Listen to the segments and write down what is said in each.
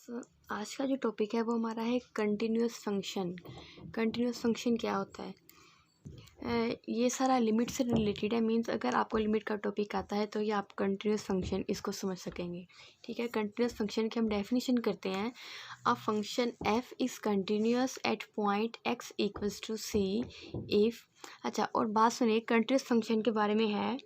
आज का जो टॉपिक है वो हमारा है कंटिन्यूअस फंक्शन। कंटिन्यूअस फंक्शन क्या होता है? ये सारा लिमिट से रिलेटेड है। मींस अगर आपको लिमिट का टॉपिक आता है तो ये आप कंटिन्यूअस फंक्शन इसको समझ सकेंगे। ठीक है, कंटिन्यूअस फंक्शन की हम डेफिनेशन करते हैं। A function f is continuous at point x equals to c if. अच्छा, और बात सुनिए, कंटिन्यूअस फंक्शन के बारे में है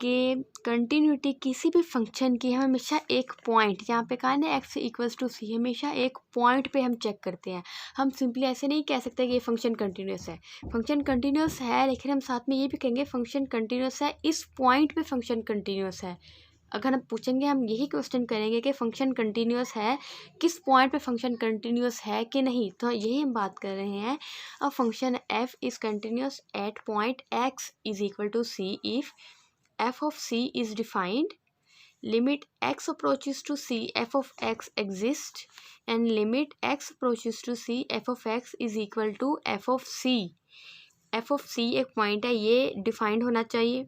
कि कंटिन्यूटी किसी भी फंक्शन की हम हमेशा एक पॉइंट, यहाँ पे कहा है ना एक्स इक्वल्स टू सी, हमेशा एक पॉइंट पे हम चेक करते हैं। हम सिंपली ऐसे नहीं कह सकते कि ये फंक्शन कंटिन्यूस है। फंक्शन कंटिन्यूस है, लेकिन हम साथ में ये भी कहेंगे फंक्शन कंटिन्यूस है, इस पॉइंट पे फंक्शन कंटिन्यूस है। अगर हम पूछेंगे, हम यही क्वेश्चन करेंगे कि फंक्शन कंटिन्यूस है, किस पॉइंट पे फंक्शन कंटिन्यूस है कि नहीं, तो यही हम बात कर रहे हैं। A function f is continuous at point x is equal to c if f of c is defined, limit x approaches to c f of x exists, and limit x approaches to c f of x is equal to f of c। f of c एक point है, ये defined होना चाहिए।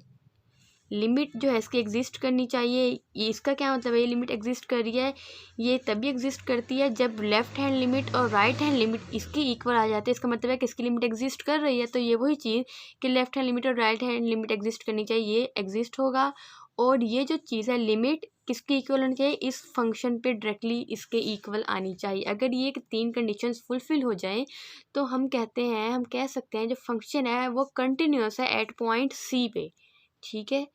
Limit जो है इसकी exist करनी चाहिए। ये इसका क्या मतलब है? ये लिमिट एग्जिस्ट कर रही है, ये तभी एग्जिस्ट करती है जब लेफ्ट हैंड लिमिट और राइट हैंड लिमिट इसकी इक्वल आ जाती है। इसका मतलब है कि इसकी लिमिट एग्जिस्ट कर रही है, तो ये वही चीज़ कि लेफ्ट हैंड लिमिट और राइट हैंड लिमिट एग्जिस्ट करनी चाहिए, ये एग्जिस्ट होगा। और ये जो चीज़ है, लिमिट किसकी इक्वल होनी चाहिए? इस फंक्शन पे डायरेक्टली इसके इक्वल आनी चाहिए। अगर ये तीन कंडीशंस फुलफिल हो जाए तो हम कहते हैं, हम कह सकते हैं जो फंक्शन है वो कंटिन्यूस है एट पॉइंट सी पे। ठीक है,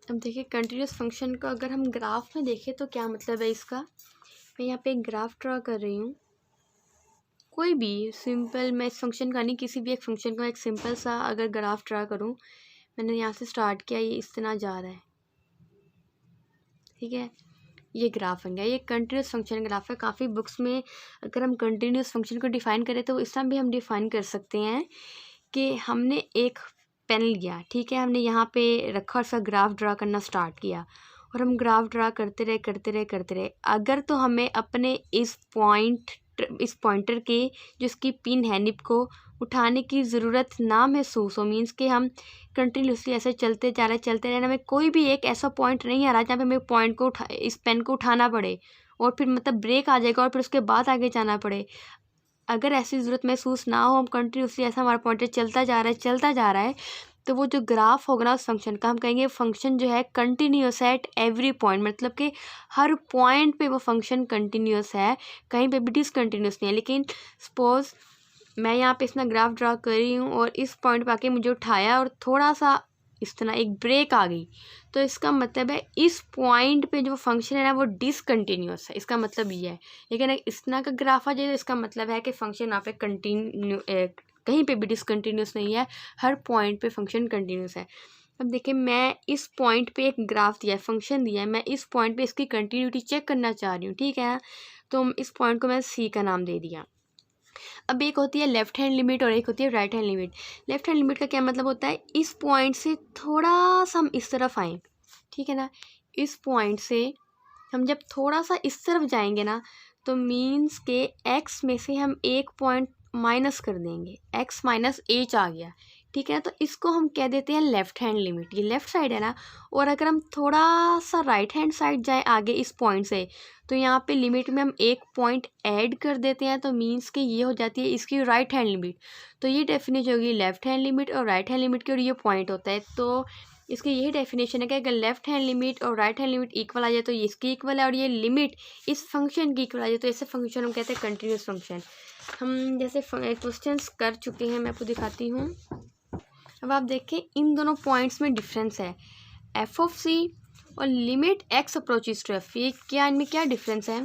अब देखिए कंटिन्यूस फंक्शन का अगर हम ग्राफ में देखें तो क्या मतलब है इसका। मैं यहाँ पे एक ग्राफ ड्रा कर रही हूँ, कोई भी सिंपल, मैं इस फंक्शन का नहीं, किसी भी एक फंक्शन का एक सिंपल सा अगर ग्राफ ड्रा करूँ। मैंने यहाँ से स्टार्ट किया, ये इस तरह जा रहा है। ठीक है, ये ग्राफ बन गया, ये कंटिन्यूस फंक्शन ग्राफ है। काफ़ी बुक्स में अगर हम कंटिन्यूस फंक्शन को डिफ़ाइन करें तो इस तरह भी हम डिफ़ाइन कर सकते हैं कि हमने एक पेन लिया, ठीक है, हमने यहाँ पे रखा और उसका ग्राफ ड्रा करना स्टार्ट किया, और हम ग्राफ ड्रा करते रहे। अगर तो हमें अपने इस पॉइंटर के जो इसकी पिन है निप को उठाने की ज़रूरत ना महसूस हो, मीन्स कि हम कंटिन्यूसली ऐसे चलते जा रहे हैं, हमें कोई भी एक ऐसा पॉइंट नहीं आ रहा जहाँ पे हमें पॉइंट को इस पेन को उठाना पड़े और फिर मतलब ब्रेक आ जाएगा और फिर उसके बाद आगे जाना पड़े। अगर ऐसी ज़रूरत महसूस ना हो, हम कंटिन्यूसली ऐसा हमारा पॉइंटर चलता जा रहा है, तो वो जो ग्राफ होगा ना उस फंक्शन का, हम कहेंगे फंक्शन जो है कंटिन्यूस है एट एवरी पॉइंट। मतलब कि हर पॉइंट पे वो फंक्शन कंटिन्यूस है, कहीं पे भी डिसकंटिन्यूस नहीं है। लेकिन सपोज़ मैं यहाँ पे इतना ग्राफ ड्रा कर रही हूँ और इस पॉइंट पे आके मुझे उठाया और थोड़ा सा इस तरह एक ब्रेक आ गई, तो इसका मतलब है इस पॉइंट पे जो फंक्शन है ना वो डिसकंटिन्यूस है, इसका मतलब ये है। लेकिन अगर इस तरह का ग्राफ आ जाए तो इसका मतलब है कि फंक्शन यहाँ पे कहीं पे भी डिसकंटिन्यूस नहीं है, हर पॉइंट पे फंक्शन कंटिन्यूस है। अब देखिए, मैं इस पॉइंट पे एक ग्राफ दिया है, फंक्शन दिया है, मैं इस पॉइंट पे इसकी कंटिन्यूटी चेक करना चाह रही हूँ। ठीक है, तो इस पॉइंट को मैं सी का नाम दे दिया। अब एक होती है लेफ्ट हैंड लिमिट और एक होती है right hand limit. Left hand limit का क्या मतलब होता है? इस पॉइंट से थोड़ा सा हम इस तरफ आएँ, ठीक है ना, इस पॉइंट से हम जब थोड़ा सा इस तरफ जाएंगे ना, तो मीन्स के एक्स में से हम एक पॉइंट माइनस कर देंगे, एक्स माइनस एच आ गया। ठीक है ना, तो इसको हम कह देते हैं लेफ्ट हैंड लिमिट, ये लेफ्ट साइड है ना। और अगर हम थोड़ा सा राइट हैंड साइड जाए आगे इस पॉइंट से, तो यहाँ पे लिमिट में हम एक पॉइंट ऐड कर देते हैं, तो मीन्स कि ये हो जाती है इसकी राइट हैंड लिमिट। तो ये डेफिनेशन होगी लेफ्ट हैंड लिमिट और राइट हैंड लिमिट की, और ये पॉइंट होता है। तो इसकी यही डेफिनेशन है कि अगर लेफ्ट हैंड लिमिट और राइट हैंड लिमिट इक्वल आ जाए तो ये इसकी इक्वल है, और ये लिमिट इस फंक्शन की इक्वल आ जाए तो ऐसे फंक्शन हम कहते हैं कंटिन्यूस फंक्शन। हम जैसे क्वेश्चंस कर चुके हैं, मैं आपको दिखाती हूँ। अब आप देखें, इन दोनों पॉइंट्स में डिफरेंस है, एफ ऑफ सी और limit x approaches to f. ये क्या, इनमें क्या डिफरेंस है?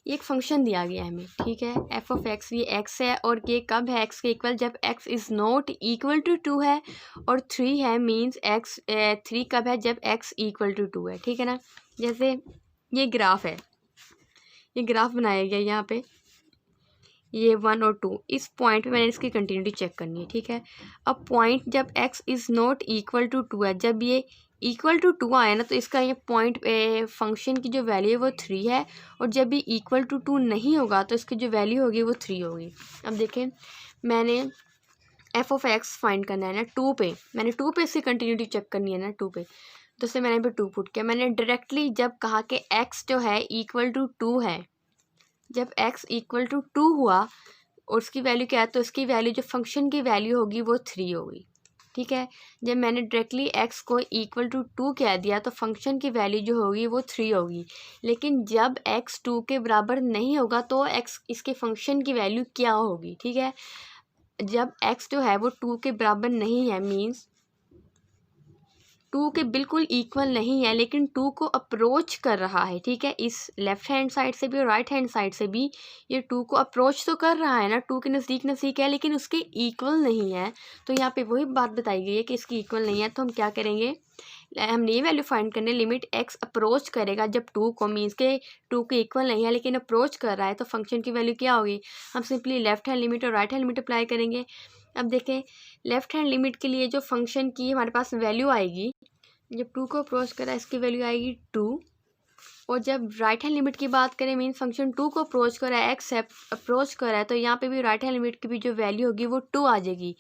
ये एक फंक्शन दिया गया है हमें, ठीक है, एफ ऑफ एक्स, ये एक्स है और ये कब है एक्स के इक्वल? जब x is not equal to 2 है और 3 है, मीन्स एक्स 3 कब है? जब एक्स इक्वल टू 2 है। ठीक है ना, जैसे ये ग्राफ है, ये ग्राफ बनाया गया यहाँ पे, ये 1 और 2, इस पॉइंट पे मैंने इसकी कंटिन्यूटी चेक करनी है। ठीक है, अब पॉइंट जब x is not equal to 2 है, जब ये इक्वल टू 2 आया ना, तो इसका ये पॉइंट फंक्शन की जो वैल्यू है वो 3 है, और जब ये इक्वल टू 2 नहीं होगा तो इसकी जो वैल्यू होगी वो 3 होगी। अब देखें, मैंने एफ ऑफ एक्स फाइंड करना है ना 2 पे, मैंने 2 पे इसकी कंटिन्यूटी चेक करनी है ना 2 पे, तो इससे मैंने पे 2 पुट किया। मैंने डायरेक्टली जब कहा कि एक्स जो है इक्वल टू 2 है, जब x इक्वल टू 2 हुआ और उसकी वैल्यू क्या है, तो इसकी वैल्यू जो फंक्शन की वैल्यू होगी वो 3 होगी। ठीक है, जब मैंने डायरेक्टली x को इक्वल टू 2 कह दिया तो फंक्शन की वैल्यू जो होगी वो 3 होगी। लेकिन जब x 2 के बराबर नहीं होगा तो x इसके फंक्शन की वैल्यू क्या होगी। ठीक है, जब x जो है वो 2 के बराबर नहीं है, मीन्स 2 के बिल्कुल इक्वल नहीं है, लेकिन 2 को अप्रोच कर रहा है। ठीक है, इस लेफ्ट हैंड साइड से भी और राइट हैंड साइड से भी ये 2 को अप्रोच तो कर रहा है ना, 2 के नज़दीक नज़दीक है, लेकिन उसके इक्वल नहीं है। तो यहाँ पे वही बात बताई गई है कि इसकी इक्वल नहीं है। तो हम क्या करेंगे, हमने ये वैल्यू फाइंड करने, लिमिट x अप्रोच करेगा जब 2 को, मीन्स के 2 के इक्वल नहीं है लेकिन अप्रोच कर रहा है, तो फंक्शन की वैल्यू क्या होगी। हम सिंपली लेफ्ट हैंड लिमिट और राइट हैंड लिमिट अप्लाई करेंगे। अब देखें, लेफ्ट हैंड लिमिट के लिए जो फंक्शन की हमारे पास वैल्यू आएगी, जब 2 को अप्रोच करा इसकी वैल्यू आएगी 2। और जब राइट हैंड लिमिट की बात करें, मीन फंक्शन 2 को अप्रोच करा है, एक्स अप्रोच करा है, तो यहाँ पे भी राइट हैंड लिमिट की भी जो वैल्यू होगी वो 2 आ जाएगी।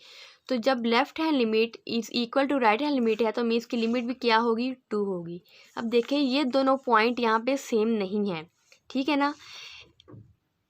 तो जब left hand limit is equal to right hand limit है तो मीन्स की लिमिट भी क्या होगी, 2 होगी। अब देखें, ये दोनों पॉइंट यहाँ पे सेम नहीं है। ठीक है ना,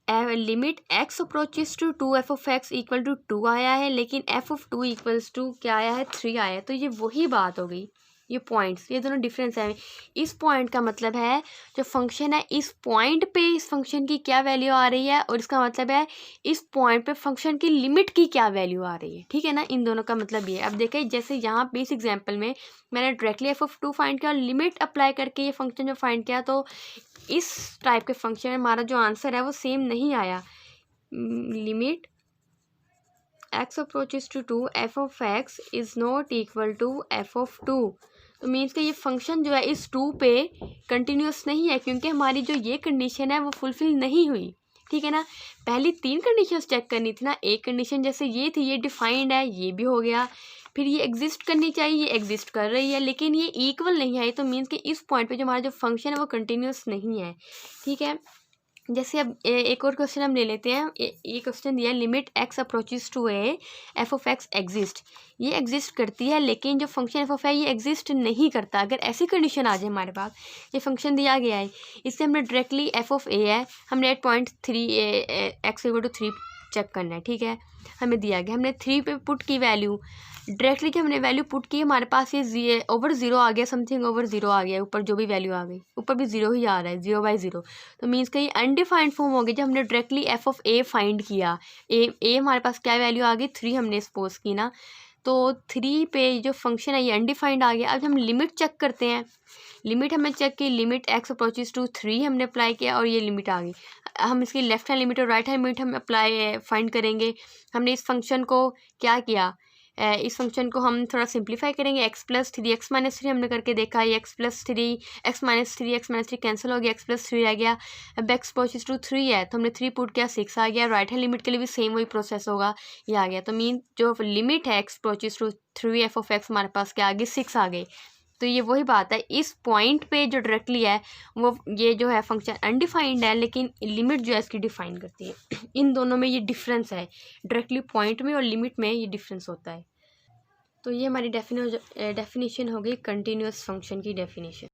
limit x approaches to 2 f of x equal to 2 आया है, लेकिन एफ ऑफ 2 इक्वल्स टू क्या आया है, 3 आया है। तो ये वही बात हो गई, ये पॉइंट्स, ये दोनों डिफरेंस है। इस पॉइंट का मतलब है जो फंक्शन है इस पॉइंट पे इस फंक्शन की क्या वैल्यू आ रही है, और इसका मतलब है इस पॉइंट पे फंक्शन की लिमिट की क्या वैल्यू आ रही है। ठीक है ना, इन दोनों का मतलब ये है। अब देखें, जैसे यहाँ पे इस एग्जाम्पल में मैंने डायरेक्टली एफ ऑफ 2 फाइंड किया और लिमिट अप्लाई करके ये फंक्शन जो फाइंड किया, तो इस टाइप के फंक्शन में हमारा जो आंसर है वो सेम नहीं आया। Limit x approaches to 2 f of x is not equal to f of 2। तो मीन्स कि ये फंक्शन जो है इस 2 पे कंटिन्यूस नहीं है, क्योंकि हमारी जो ये कंडीशन है वो फुलफिल नहीं हुई। ठीक है ना, पहली 3 कंडीशंस चेक करनी थी ना। एक कंडीशन जैसे ये थी, ये डिफाइंड है, ये भी हो गया। फिर ये एग्जिस्ट करनी चाहिए, ये एग्जिस्ट कर रही है, लेकिन ये इक्वल नहीं है। तो मीन्स कि इस पॉइंट पे जो हमारा जो फंक्शन है वो कंटिन्यूस नहीं है। ठीक है, जैसे अब एक और क्वेश्चन हम ले लेते हैं। ये क्वेश्चन दिया है, limit x approaches to a f of x exist. ये एग्जिस्ट करती है, लेकिन जो फंक्शन एफ ऑफ है ये एग्जिस्ट नहीं करता। अगर ऐसी कंडीशन आ जाए हमारे पास, ये फंक्शन दिया गया है, इससे हमने डायरेक्टली एफ ऑफ ए है, हमने 8.3 एक्स इक्वल टू 3 चेक करना है। ठीक है, हमें दिया गया, हमने 3 पे पुट की वैल्यू, डायरेक्टली जब हमने वैल्यू पुट की हमारे पास ये ओवर 0 आ गया, समथिंग ओवर 0 आ गया, ऊपर जो भी वैल्यू आ गई, ऊपर भी 0 ही आ रहा है, 0/0। तो मीन्स का ये अनडिफाइंड फॉर्म हो गई। जब हमने directly F of A find किया, ए हमारे पास क्या वैल्यू आ गई, 3 हमने सपोज की ना, तो 3 पे जो फंक्शन है ये अनडिफाइंड आ गया। अब हम लिमिट चेक करते हैं, लिमिट हमने चेक की, लिमिट x अप्रोचेस टू 3 हमने अप्लाई किया और ये लिमिट आ गई। हम इसकी लेफ्ट हैंड लिमिट और राइट हैंड लिमिट हम अप्लाई फाइंड करेंगे। हमने इस फंक्शन को क्या किया, इस फंक्शन को हम थोड़ा सिंप्लीफाई करेंगे। x प्लस 3 x माइनस 3 हमने करके देखा, ये x plus 3 x minus 3 x minus 3 cancel हो गया, x प्लस 3 रह गया। अब x अप्रोचेस टू 3 है तो हमने 3 पुट किया, 6 आ गया। राइट हैंड लिमिट के लिए भी सेम वही प्रोसेस होगा, ये आ गया। तो मीन जो लिमिट है x approaches to 3 f of x हमारे पास क्या आ गई, 6 आ गई। तो ये वही बात है, इस पॉइंट पे जो डायरेक्टली है वो ये जो है फंक्शन अनडिफाइंड है, लेकिन लिमिट जो है इसकी डिफाइन करती है। इन दोनों में ये डिफरेंस है, डायरेक्टली पॉइंट में और लिमिट में ये डिफरेंस होता है। तो ये हमारी डेफिनेशन हो गई कंटिन्यूअस फंक्शन की डेफिनेशन।